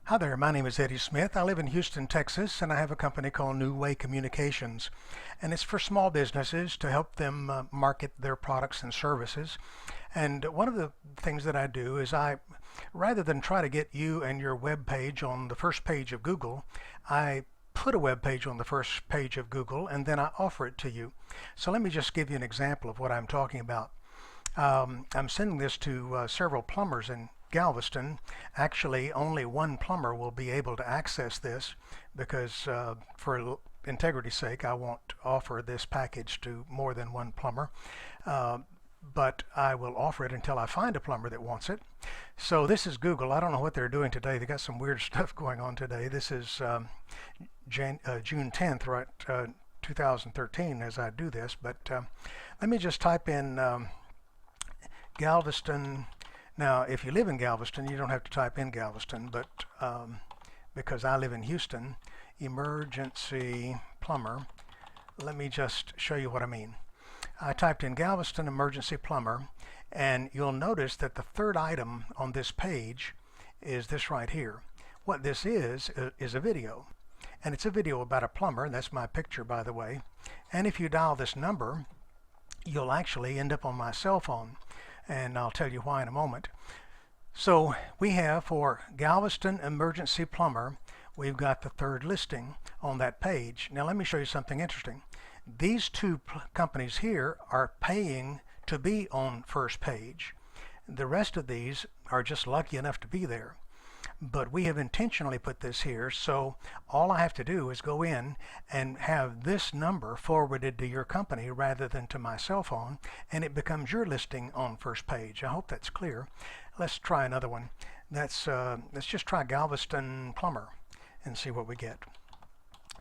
Hi there, my name is Eddie Smith. I live in Houston, Texas, and I have a company called New Way Communications. And it's for small businesses to help them market their products and services. And one of the things that I do is rather than try to get you and your web page on the first page of Google, I put a web page on the first page of Google and then I offer it to you. So let me just give you an example of what I'm talking about. I'm sending this to several plumbers in Galveston. Actually, only one plumber will be able to access this because for integrity's sake, I won't offer this package to more than one plumber. But I will offer it until I find a plumber that wants it. So this is Google. I don't know what they're doing today. They got some weird stuff going on today. This is June 10th, right, 2013 as I do this. But let me just type in Galveston. Now, if you live in Galveston, you don't have to type in Galveston, but because I live in Houston, emergency plumber, let me just show you what I mean. I typed in Galveston emergency plumber, and you'll notice that the third item on this page is this right here. What this is a video, and it's a video about a plumber, and that's my picture, by the way. And if you dial this number, you'll actually end up on my cell phone, and I'll tell you why in a moment. So we have for Galveston emergency plumber, we've got the third listing on that page. Now let me show you something interesting. These two companies here are paying to be on first page. The rest of these are just lucky enough to be there. But we have intentionally put this here, so all I have to do is go in and have this number forwarded to your company rather than to my cell phone, and it becomes your listing on first page. I hope that's clear. Let's try another one. Let's just try Galveston plumber and see what we get.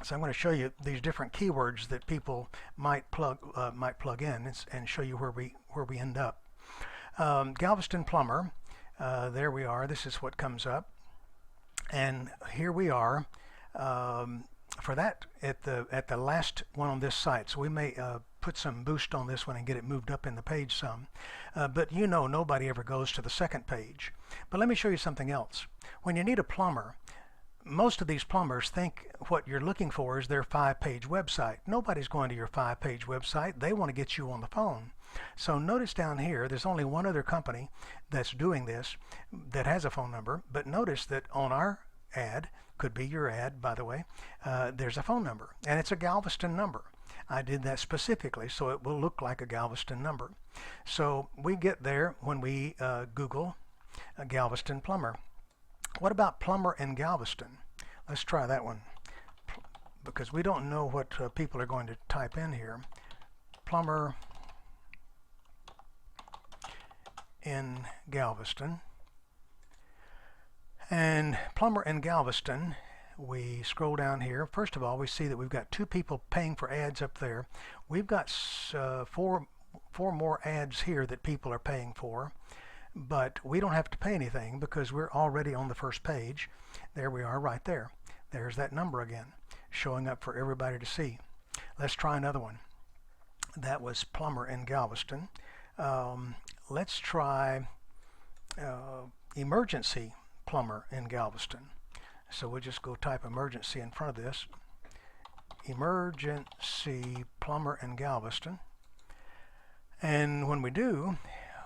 So I'm going to show you these different keywords that people might plug in and show you where we end up. Galveston plumber. There we are. This is what comes up. And here we are for that at the last one on this site. So we may put some boost on this one and get it moved up in the page some. But you know nobody ever goes to the second page. But let me show you something else. When you need a plumber, most of these plumbers think what you're looking for is their 5-page website. Nobody's going to your 5-page website. They want to get you on the phone. So notice down here, there's only one other company that's doing this that has a phone number, but notice that on our ad, could be your ad by the way, there's a phone number, and it's a Galveston number. I did that specifically so it will look like a Galveston number. So we get there when we Google a Galveston plumber. What about plumber in Galveston? Let's try that one because we don't know what people are going to type in here. Plumber in Galveston. And plumber in Galveston, we scroll down here. First of all, we see that we've got 2 people paying for ads up there. We've got four more ads here that people are paying for, but we don't have to pay anything because we're already on the first page. There we are right there. There's that number again showing up for everybody to see. Let's try another one. That was plumber in Galveston. Let's try emergency plumber in Galveston. So we'll just go type emergency in front of this. Emergency plumber in Galveston. And when we do,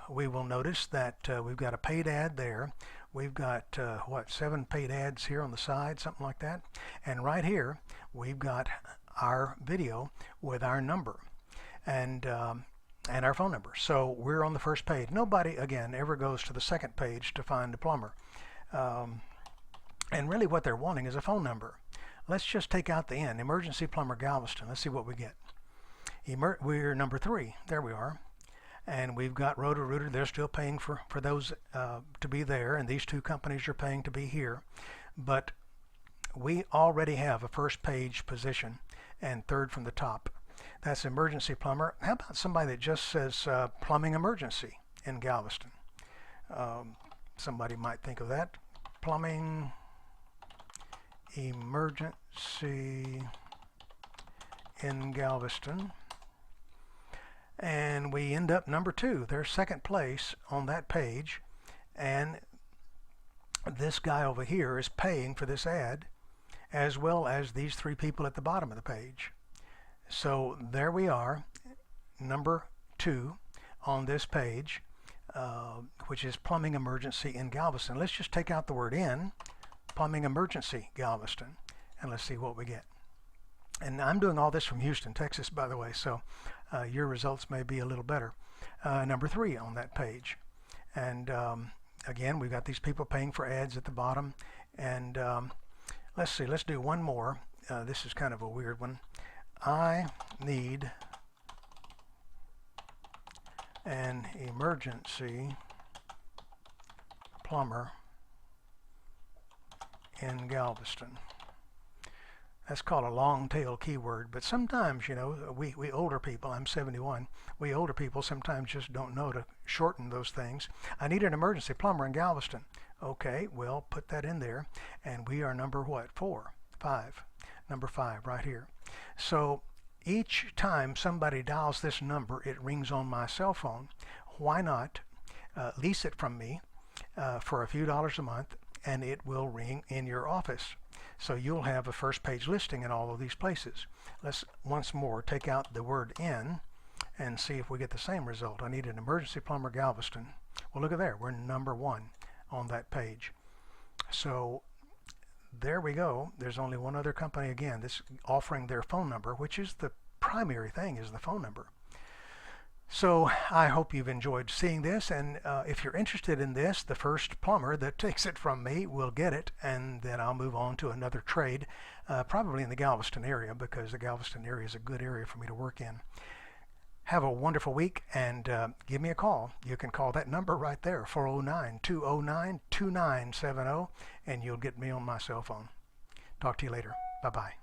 we will notice that we've got a paid ad there. We've got 7 paid ads here on the side, something like that. And right here, we've got our video with our number and our phone number. So we're on the first page. Nobody, again, ever goes to the second page to find a plumber. And really what they're wanting is a phone number. Let's just take out the end. Emergency plumber Galveston. Let's see what we get. We're number 3. There we are. And we've got Roto-Rooter. They're still paying for those to be there, and these 2 companies are paying to be here. But we already have a first page position and third from the top. That's emergency plumber. How about somebody that just says plumbing emergency in Galveston? Somebody might think of that. Plumbing emergency in Galveston. And we end up number 2. They're second place on that page. And this guy over here is paying for this ad, as well as these 3 people at the bottom of the page. So there we are, number 2 on this page, which is plumbing emergency in Galveston. Let's just take out the word in, plumbing emergency Galveston, and let's see what we get. And I'm doing all this from Houston, Texas, by the way, so your results may be a little better. Number 3 on that page. And again, we've got these people paying for ads at the bottom. And let's see, let's do one more. This is kind of a weird one. I need an emergency plumber in Galveston. That's called a long tail keyword, but sometimes, you know, we older people, I'm 71, we older people sometimes just don't know to shorten those things. I need an emergency plumber in Galveston. Okay, well, put that in there, and we are number what? 4, 5, number 5 right here. So each time somebody dials this number, it rings on my cell phone. Why not lease it from me for a few dollars a month, and it will ring in your office. So you'll have a first page listing in all of these places. Let's once more take out the word in and see if we get the same result. I need an emergency plumber Galveston. Well, look at there, we're number 1 on that page. So there we go. There's only one other company, again, this offering their phone number, which is the primary thing, is the phone number. So I hope you've enjoyed seeing this, and if you're interested in this, the first plumber that takes it from me will get it, and then I'll move on to another trade, probably in the Galveston area, because the Galveston area is a good area for me to work in. Have a wonderful week, and give me a call. You can call that number right there, 409-209-2970, and you'll get me on my cell phone. Talk to you later. Bye-bye.